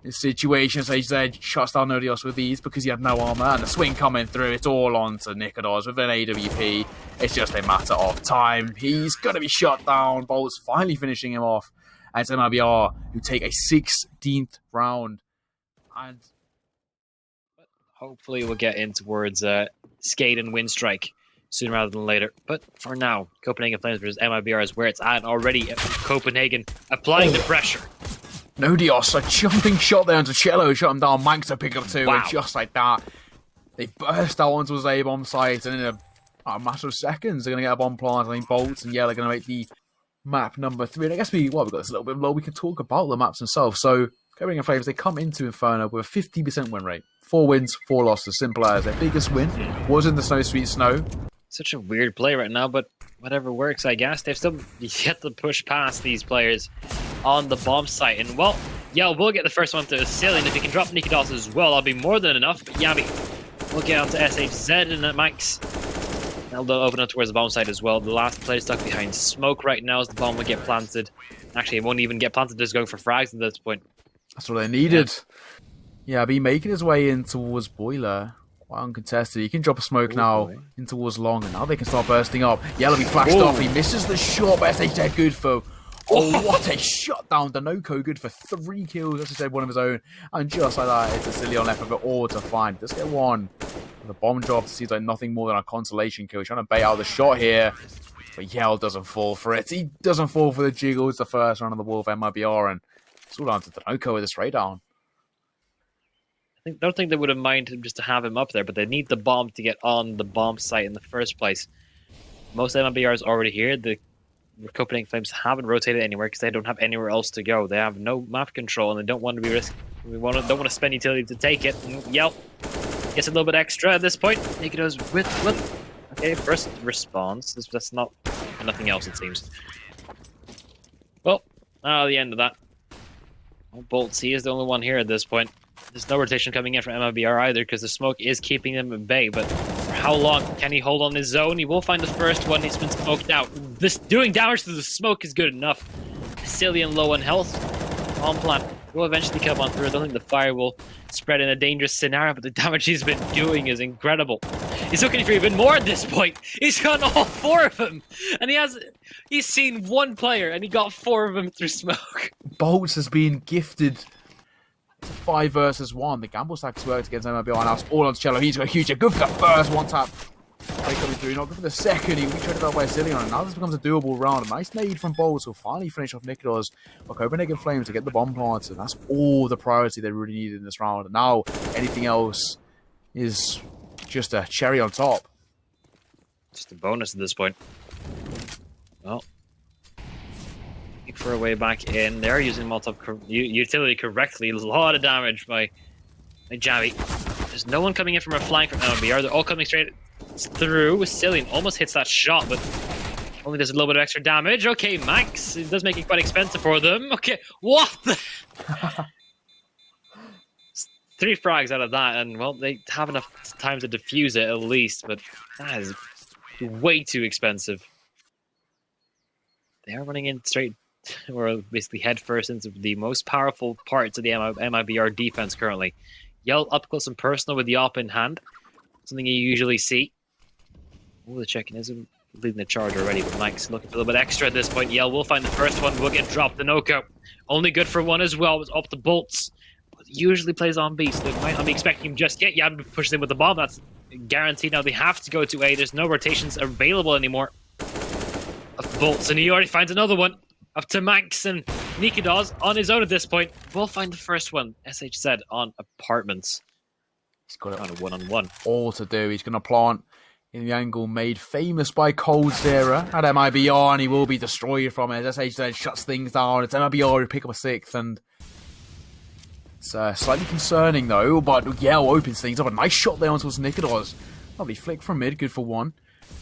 this situation. So he said shuts down nodios with these because he had no armor, and the swing coming through. It's all on to nykytilan with an AWP. It's just a matter of time. He's going to be shut down. Bolt's finally finishing him off. And it's MIBR who take a 16th round. And hopefully we'll get in towards skate and win strike sooner rather than later. But for now, Copenhagen Flames versus MIBR is where it's at already. Copenhagen applying the pressure. nodios, a jumping shot there onto Cello, shut him down. Manx to pick up 2, and just like that, They've burst out onto his A-bomb site, and in a matter of seconds, they're going to get a bomb plant. I think Bolts and Yell are going to make the map number 3. And I guess we've got this a little bit low. We can talk about the maps themselves. So, Copenhagen Flames, they come into Inferno with a 50% win rate. 4 wins, 4 losses, simple as. Their biggest win was in the Snow Sweet Snow. Such a weird play right now, but whatever works, I guess. They've still yet to push past these players on the bomb site. And, well, Yell will get the first one to Cillian. If he can drop nykytilan as well, that'll be more than enough. But Yavi will get out to SHZ and Max. They'll open up towards the bomb site as well. The last player stuck behind smoke right now as the bomb will get planted. Actually, it won't even get planted, just going for frags at this point. That's what they needed. Yeah, be making his way in towards Boiler. Quite uncontested. He can drop a smoke now in towards Long, and now they can start bursting up. Yellow be flashed off. He misses the shot, but SHZ good for... Oh, what a shutdown. niko good for 3 kills. SHZ one of his own. And just like that, it's a Cillian left with it all to find. Let's get one. The bomb drop seems like nothing more than a consolation kill. He's trying to bait out the shot here. But Yell doesn't fall for it. He doesn't fall for the jiggle. It's the first round of the Wolf MIBR, and it's all down to niko with this spray down. I don't think they would have minded him just to have him up there, but they need the bomb to get on the bomb site in the first place. Most MIBR is already here. The Copenhagen Flames haven't rotated anywhere because they don't have anywhere else to go. They have no map control, and they don't want to be don't want to spend utility to take it. And Yell gets a little bit extra at this point. nykytilan's with. Okay, first response. That's not nothing else, it seems. Well, the end of that. Bolts, he is the only one here at this point. There's no rotation coming in from MIBR either because the smoke is keeping them at bay, but for how long can he hold on his zone? He will find the first one. He's been smoked out. This doing damage to the smoke is good enough. Cillian low on health. On plan will eventually come on through. I don't think the fire will spread in a dangerous scenario, but the damage he's been doing is incredible. He's looking for even more at this point. He's got all 4 of them, and he's seen 1 player, and he got 4 of them through smoke. Bolts has been gifted 5 versus 1. The gamble stacks worked against MIBR, and now it's all on Cello. He's got a huge good for the first one tap. Coming through, not good for the second. He retreaded out by Cillian, and now this becomes a doable round. A nice nade from Bolts will finally finish off nykytilan. But Copenhagen Flames to get the bomb planted. That's all the priority they really needed in this round. And now anything else is just a cherry on top. Just a bonus at this point. Well, for a way back in. They're using utility correctly. A lot of damage by Javi. There's no one coming in from a flank from MIBR. They're all coming straight through. Cillian almost hits that shot, but only does a little bit of extra damage. Okay, Max. It does make it quite expensive for them. Okay, what the... 3 frags out of that, and, well, they have enough time to defuse it at least, but that is way too expensive. They are running in straight... or basically head first into the most powerful parts of the MIBR defense currently. Yell up close and personal with the op in hand. Something you usually see. Oh, the check-in is leading the charge already, but Mike's looking for a little bit extra at this point. Yell will find the first one, will get dropped. The niko. Only good for 1 as well. It's up to Bolts. But usually plays on B, so they might not be expecting him just yet. Yabi pushes in with the bomb. That's guaranteed. Now they have to go to A. There's no rotations available anymore. Of Bolts, and he already finds another one. Up to Max, and nykytilan on his own at this point. We'll find the first one. SHZ on apartments. He's got it on a one-on-one. All to do. He's going to plant in the angle made famous by coldzera at MIBR, and he will be destroyed from it. SHZ shuts things down. It's MIBR who pick up a 6th, and it's slightly concerning though. But Yell opens things up. A nice shot there onto nykytilan. Lovely flick from mid, good for 1.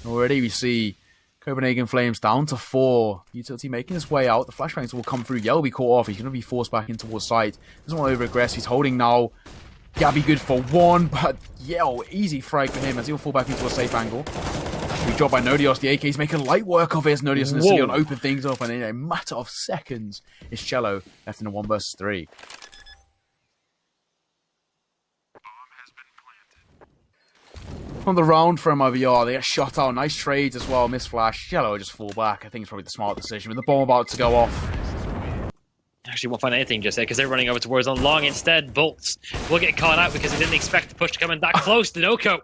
Already we see Copenhagen Flames down to 4. Utility making his way out. The flashbangs will come through. Yell will be caught off. He's going to be forced back in towards site. Doesn't want to over-aggress. He's holding now. Gabby good for 1, but Yell, easy frag for him as he'll fall back into a safe angle. We drop by nykytilan. The AK's making light work of it. nykytilan and Cillian open things up, and in a matter of seconds, it's Cello left in a 1 versus 3. On the round for MIBR, they get shot out. Nice trades as well. Miss flash. Yellow just fall back. I think it's probably the smart decision with the bomb about to go off. Actually won't find anything just yet because they're running over towards on long instead. Bolts will get caught out because he didn't expect the push to come in that close to niko.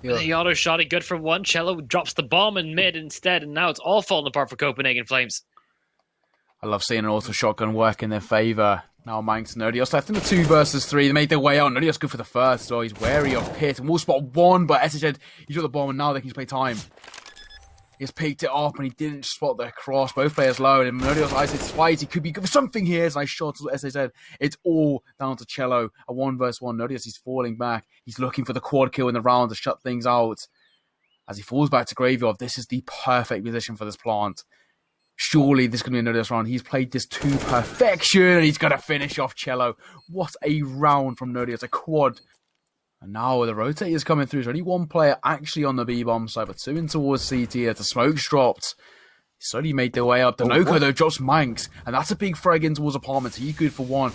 Yeah. The auto shot it good for 1. Cello drops the bomb in mid instead, and now it's all falling apart for Copenhagen Flames. I love seeing an auto shotgun work in their favour. Now Manx and Nodios left in the 2 versus 3. They made their way out. Nodios good for the first, so he's wary of Pit. And we'll spot 1, but SHZ, he's got the bomb, and now they can play time. He's picked it up, and he didn't spot the cross. Both players low, and Nodios isolates fight. He could be good for something here. It's a nice shot to SHZ. It's all down to Cello. A 1 versus 1. Nodios, he's falling back. He's looking for the quad kill in the round to shut things out. As he falls back to Graveyard, this is the perfect position for this plant. Surely this is going to be another round. He's played this to perfection, and he's going to finish off Cello. What a round from Nerdy. It's a quad. And now the rotate is coming through. There's only 1 player actually on the B-bomb side, but 2 in towards CT as the smoke's dropped. Slowly made their way up. The niko, though, drops Manx, and that's a big frag in towards apartments. He's good for 1.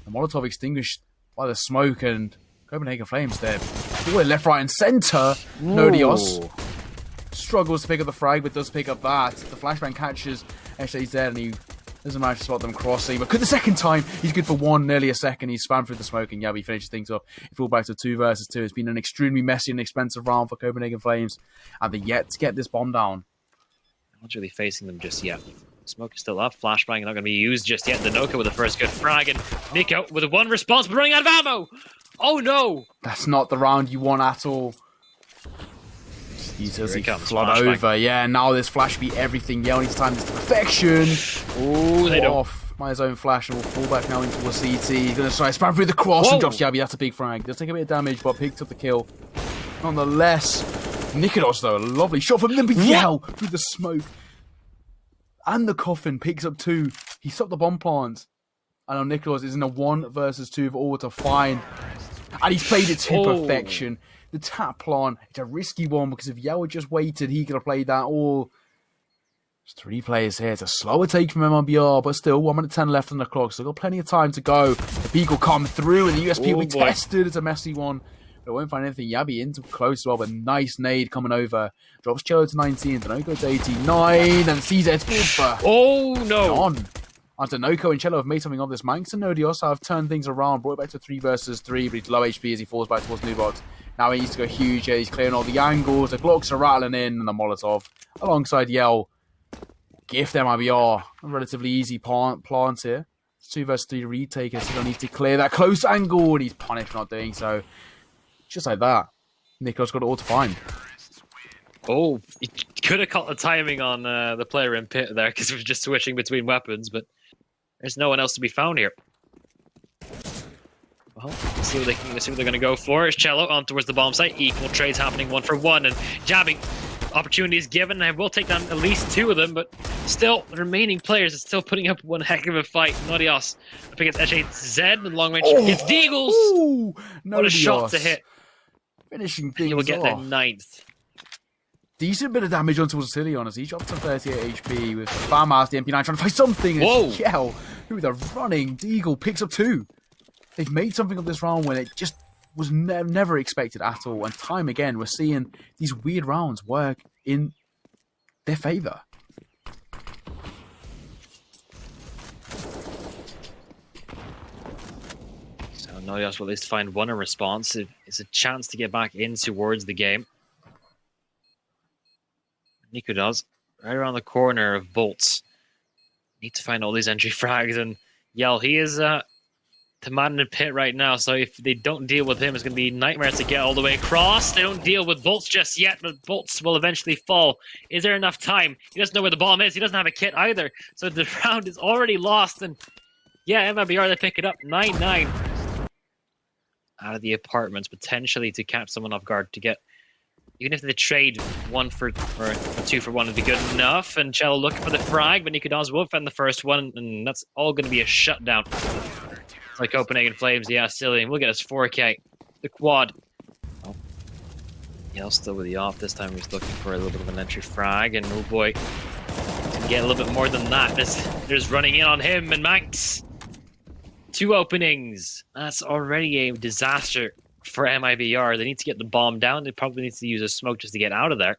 The Molotov extinguished by the smoke, and Copenhagen Flames there. Boy, left, right, and centre. Nodios struggles to pick up the frag, but does pick up that. The flashbang catches SHZ, and he doesn't manage to spot them crossing. But the second time, he's good for 1, nearly a second. He's spammed through the smoke, and he finishes things off. He falls back to 2 versus 2. It's been an extremely messy and expensive round for Copenhagen Flames, and they're yet to get this bomb down. No one's really facing them just yet. Smoke is still up. Flashbang not going to be used just yet. The niko with the first good frag, and niko with 1 response, but running out of ammo. Oh no! That's not the round you want at all. He's flood over. Yeah, now this flash beat everything. Yell needs to time this to perfection. Oh, they don't. Off by his own flash, and will fall back now into a CT. He's going to try spam through the cross and drops Yabi. That's a big frag. Does take a bit of damage, but picks up the kill. Nonetheless, Nikodos, though, a lovely shot from him. But Yell through the smoke. And the coffin picks up 2. He stopped the bomb plant. And now Nikodos is in a 1 versus 2 of all to find. And he's played it to perfection. The tap plant, it's a risky one because if Yao had just waited, he could have played that all. There's 3 players here. It's a slower take from MIBR, but still 1 minute 10 left on the clock, so they've got plenty of time to go. The peak will come through, and the USP will be tested. It's a messy one. But it won't find anything. Yabi into close as well, but nice nade coming over. Drops Cello to 19, Denoco to 89, and CZ for oh no! On. After Noko and Cello have made something of this, Manx and Nodios have turned things around, brought it back to 3 versus 3, but he's low HP as he falls back towards Nubox. Now he needs to go huge. He's clearing all the angles. The Glocks are rattling in, and the Molotov alongside Yell. Gift MIBR. A relatively easy plant here. It's 2 versus 3 retake. So he needs to clear that close angle, and he's punished for not doing so. Just like that. Nico's got it all to find. Oh, he could have caught the timing on the player in pit there because he was just switching between weapons, but there's no one else to be found here. Well, let's see what they're going to go for. It's Cello on towards the bomb site. Equal trades happening 1 for 1, and jabbing opportunities given. I will take down at least 2 of them, but still, the remaining players are still putting up one heck of a fight. Nodios up against SHZ, and long range against Deagles. What a shot to hit. Finishing things He will get off. their 9th. Decent bit of damage onto Vasilion as he dropped to 38 HP with Farmhouse, the MP9 trying to find something. Whoa! Yell, who the running Deagle picks up 2. They've made something of this round when it just was never expected at all. And time again, we're seeing these weird rounds work in their favour. So Nodios will at least find 1 in response. It's a chance to get back in towards the game. Niko does. Right around the corner of Bolts. Need to find all these entry frags, and Yell, he is the man in the pit right now, so if they don't deal with him, it's going to be nightmares to get all the way across. They don't deal with Bolts just yet, but Bolts will eventually fall. Is there enough time? He doesn't know where the bomb is. He doesn't have a kit either, so the round is already lost, and yeah, MIBR, they pick it up 9-9. Out of the apartments, potentially to catch someone off guard to get. Even if they trade 1 for 2 for 1 would be good enough. And Cello looking for the frag, but Nikodos will find the first one, and that's all going to be a shutdown. It's like Copenhagen Flames, yeah, silly. We'll get us 4K. The quad. Oh. Yeah, still with the off. This time he's looking for a little bit of an entry frag, and oh boy, he's going to get a little bit more than that. There's running in on him, and Manx. 2 openings. That's already a disaster for MIBR. They need to get the bomb down. They probably need to use a smoke just to get out of there.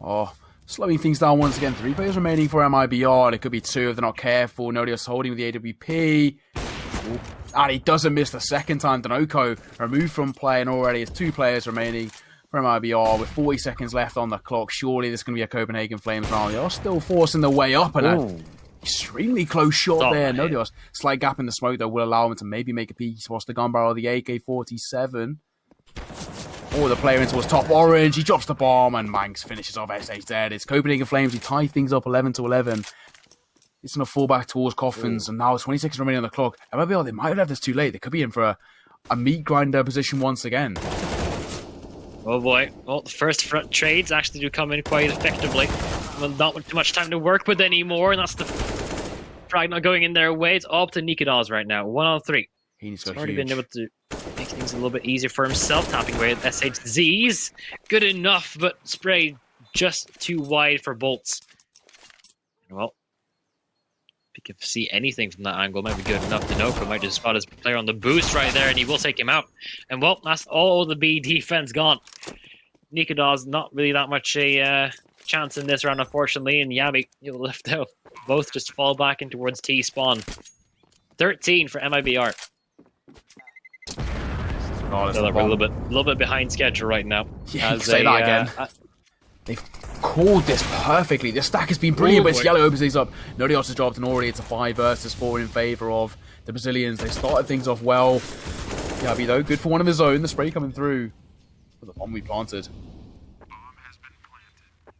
Oh, slowing things down once again. 3 players remaining for MIBR. It could be 2 if they're not careful. Nodios holding with the AWP. Ooh. And he doesn't miss the second time. Denoco removed from play, and already it's 2 players remaining for MIBR with 40 seconds left on the clock. Surely this is going to be a Copenhagen Flames round. They are still forcing their way up, and Extremely close shot there. Nodios. Slight gap in the smoke that will allow him to maybe make a peek. He spots the gun barrel of the AK-47. Oh, the player in towards top orange. He drops the bomb and Manx finishes off SH dead. It's Copenhagen Flames. He tie things up 11-11. It's going to fall back towards Coffins. And now 20 seconds remaining on the clock. MIBR, they might have left this too late. They could be in for a meat grinder position once again. Oh boy. Well, the first front trades actually do come in quite effectively. Well, not too much time to work with anymore. And that's the frag not going in their way. It's up to Nikodas right now. 1-on-3. He's He's already been able to make things a little bit easier for himself, tapping away at SHZs. Good enough, but sprayed just too wide for bolts. Well, if he can see anything from that angle, might be good enough to know. Might just spot his player on the boost right there, and he will take him out. And well, that's all the B defense gone. Nikodas not really that much a chance in this round, unfortunately, and Yabi, he'll lift out. Both just fall back in towards T spawn. 13 for MIBR. Oh, They're a little bit behind schedule right now. Yeah, say that again. They've called this perfectly. The stack has been brilliant, but it's Yellow opens these up. Nodios has dropped, and already it's a 5 versus 4 in favour of the Brazilians. They started things off well. Yabi, though, good for one of his own. The spray coming through. But the bomb we planted.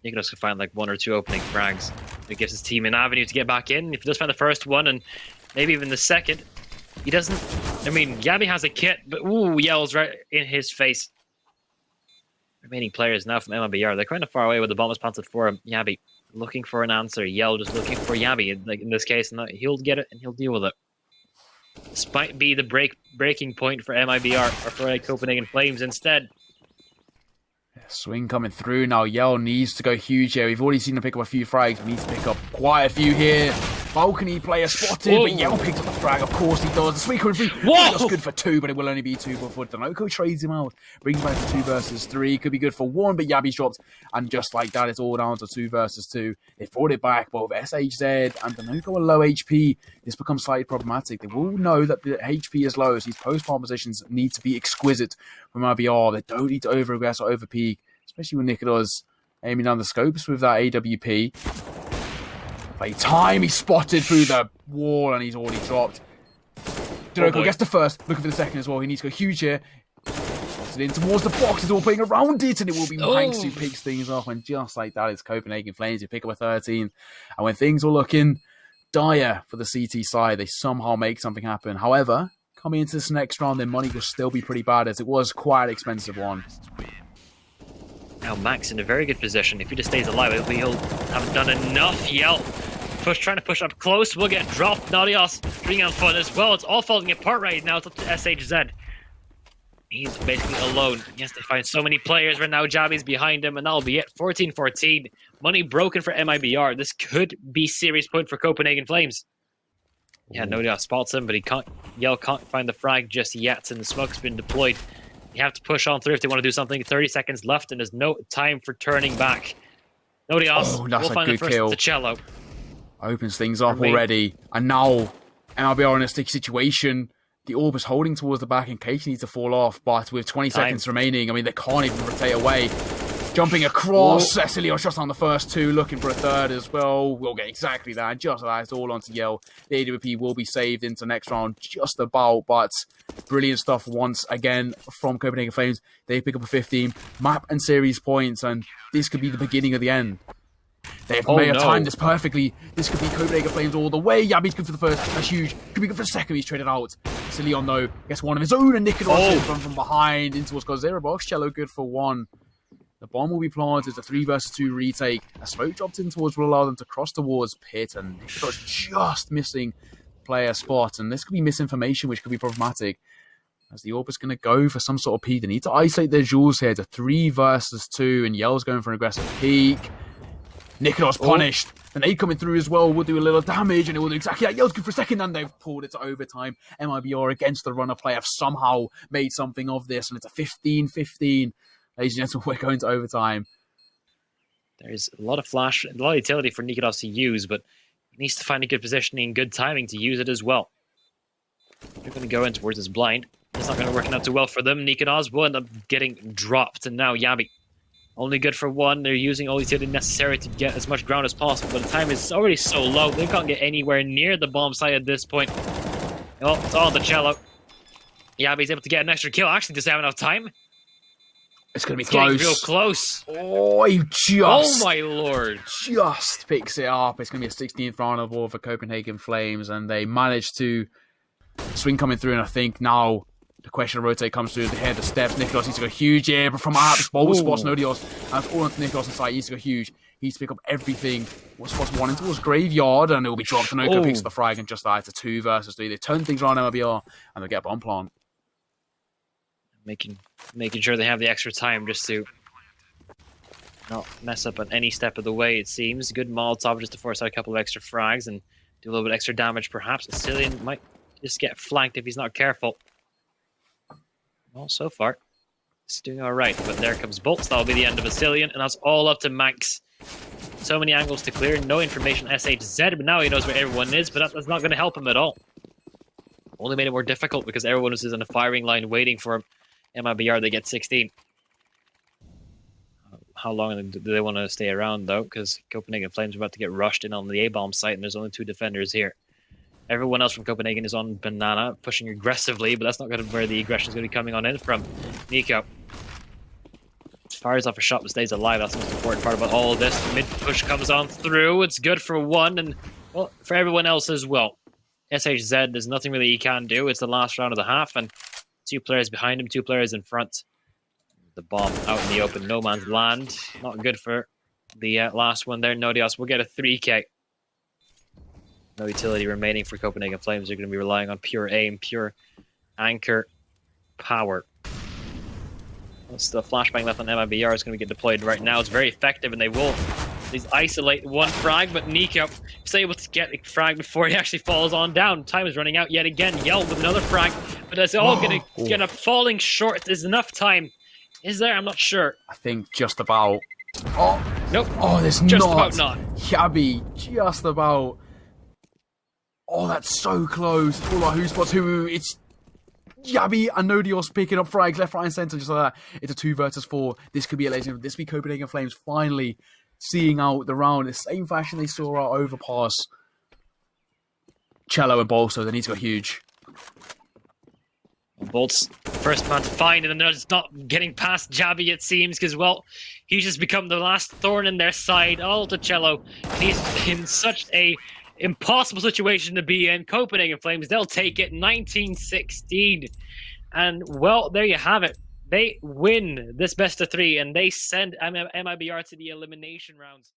Nikodas could find like 1 or 2 opening frags. It gives his team an avenue to get back in. If he does find the first one, and maybe even the second, he doesn't. I mean, Yabi has a kit, but ooh, Yell's right in his face. Remaining players now from MIBR, they're kind of far away with the bomb is planted for him. Yabi looking for an answer. Yell just looking for Yabi, like in this case, and he'll get it and he'll deal with it. This might be the breaking point for MIBR or for Copenhagen Flames instead. Swing coming through now. Yell needs to go huge here. We've already seen him pick up a few frags. We need to pick up quite a few here. Balcony player spotted, but Yell picks up the frag. Of course he does. The swing coming through. That's good for 2, but it will only be 2 before niko trades him out. Brings back to 2 versus 3. Could be good for 1, but Yabi's dropped. And just like that, it's all down to 2 versus 2. They brought it back. Both SHZ and the niko are low HP. This becomes slightly problematic. They will know that the HP is low, so these post-farm positions need to be exquisite from MIBR. They don't need to over-aggress or over-peak, especially when Nikolas aiming down the scopes with that AWP. Play time, he's spotted through the wall and he's already dropped. niko gets the first, looking for the second as well. He needs to go huge here. Pops it in towards the box, he's all playing around it, and it will be Manx who picks things off. And just like that, it's Copenhagen Flames who pick up a 13. And when things were looking dire for the CT side, they somehow make something happen. However, coming into this next round, their money will still be pretty bad, as it was quite an expensive one. Now Max in a very good position. If he just stays alive, he'll have done enough. Yell trying to push up close. Will get dropped. Nodios bringing on fun as well. It's all falling apart right now. It's up to SHZ. He's basically alone. Yes, they find so many players right now. Jabi's behind him, and that'll be it. 14-14. Money broken for MIBR. This could be serious point for Copenhagen Flames. Yeah, Nodios spots him, but Yell can't find the frag just yet, and the smoke's been deployed. You have to push on through if they want to do something. 30 seconds left, and there's no time for turning back. Nodios will find the first kill. The cello. Opens things up already. And now, MIBR in a sticky situation. The orb is holding towards the back in case he needs to fall off. But with 20 seconds remaining, I mean, they can't even rotate away. Jumping across. Cecilio shots on the first 2, looking for a third as well. We'll get exactly that. Just like that, it's all onto Yell. The AWP will be saved into next round just about, but brilliant stuff once again from Copenhagen Flames. They pick up a 15 map and series points, and this could be the beginning of the end. They may have timed this perfectly. This could be Copenhagen Flames all the way. Yabi's good for the first. That's huge. Could be good for the second. He's traded out. Leon, though, gets one of his own, and Nikolas from behind into what's called Zero Box. Cello good for 1. The bomb will be planted. It's a 3 versus 2 retake. A smoke dropped in towards will allow them to cross towards pit, and Nikolas just missing player spot. And this could be misinformation, which could be problematic. As the orb is going to go for some sort of peek. They need to isolate their jewels here. It's a 3 versus 2, and Yell's going for an aggressive peek. Nikolas punished. And they coming through as well will do a little damage, and it will do exactly that. Yell's good for a second, and they've pulled it to overtime. MIBR against the runner play have somehow made something of this, and it's a 15-15. Ladies and gentlemen, we're going to overtime. There's a lot of flash, a lot of utility for Nikolas to use, but he needs to find a good positioning and good timing to use it as well. They're going to go in towards this blind. It's not going to work out too well for them. Nikolas will end up getting dropped, and now Yabi Only good for one. They're using all these necessary to get as much ground as possible, but the time is already so low. They can't get anywhere near the bomb site at this point. Oh, it's all the cello. Yeah, but he's able to get an extra kill. Actually, doesn't have enough time. It's going to be It's close. getting real close. Oh, he just... Oh, my lord. Just picks it up. It's going to be a 16th round of war for Copenhagen Flames, and they managed to swing coming through, and I think now the question of rotate comes through. They head the steps. Nicholas needs to go huge here, but from Apps, Mousesports, no deals. And it's all onto Nicholas inside. He needs to go huge. He needs to pick up everything. Mousesports wanting towards Graveyard, and it will be dropped. Niko picks the frag, and just that, it's a 2 versus 3. They turn things around MIBR, and they get a bomb plant. Making sure they have the extra time just to not mess up on any step of the way, it seems. Good Molotov just to force out a couple of extra frags and do a little bit extra damage, perhaps. Asilian might just get flanked if he's not careful. Well, so far, it's doing alright, but there comes Bolts. That'll be the end of Asilian, and that's all up to Manx. So many angles to clear, no information on SHZ, but now he knows where everyone is, but that's not going to help him at all. Only made it more difficult because everyone was in a firing line waiting for him. MIBR, they get 16. How long do they want to stay around, though? Because Copenhagen Flames are about to get rushed in on the A-bomb site, and there's only 2 defenders here. Everyone else from Copenhagen is on Banana, pushing aggressively, but that's not going to where the aggression is going to be coming on in from. Niko fires off a shot but stays alive. That's the most important part about all of this. The mid-push comes on through. It's good for one, and well, for everyone else as well. SHZ, there's nothing really he can do. It's the last round of the half, and 2 players behind him, 2 players in front. The bomb out in the open, no man's land. Not good for the last one there. Nodios will get a 3k. No utility remaining for Copenhagen Flames. They're going to be relying on pure aim, pure anchor power. That's the flashbang left on MIBR is going to get deployed right now. It's very effective, and they will isolate one frag, but Niko is able to get the frag before he actually falls on down. Time is running out yet again. Yell with another frag, but it's all going to get up, falling short. There's enough time. Is there? I'm not sure. I think just about. Oh, nope. Oh, there's just not. About not. Yabby, just about. Oh, that's so close. It's all about who spots who. It's Yabby and Nodios picking up frags left, right, and centre, just like that. It's a 2 versus 4. This could be a legend. This could be Copenhagen Flames finally seeing out the round in the same fashion they saw our overpass. Cello and Bolso, they need to go huge. Bolt's first man to find, and then they're just not getting past Jabby, it seems, because, well, he's just become the last thorn in their side. All to Cello. He's in such a impossible situation to be in. Copenhagen Flames, they'll take it 19-16. And, well, there you have it. They win this best of 3, and they send MIBR to the elimination rounds.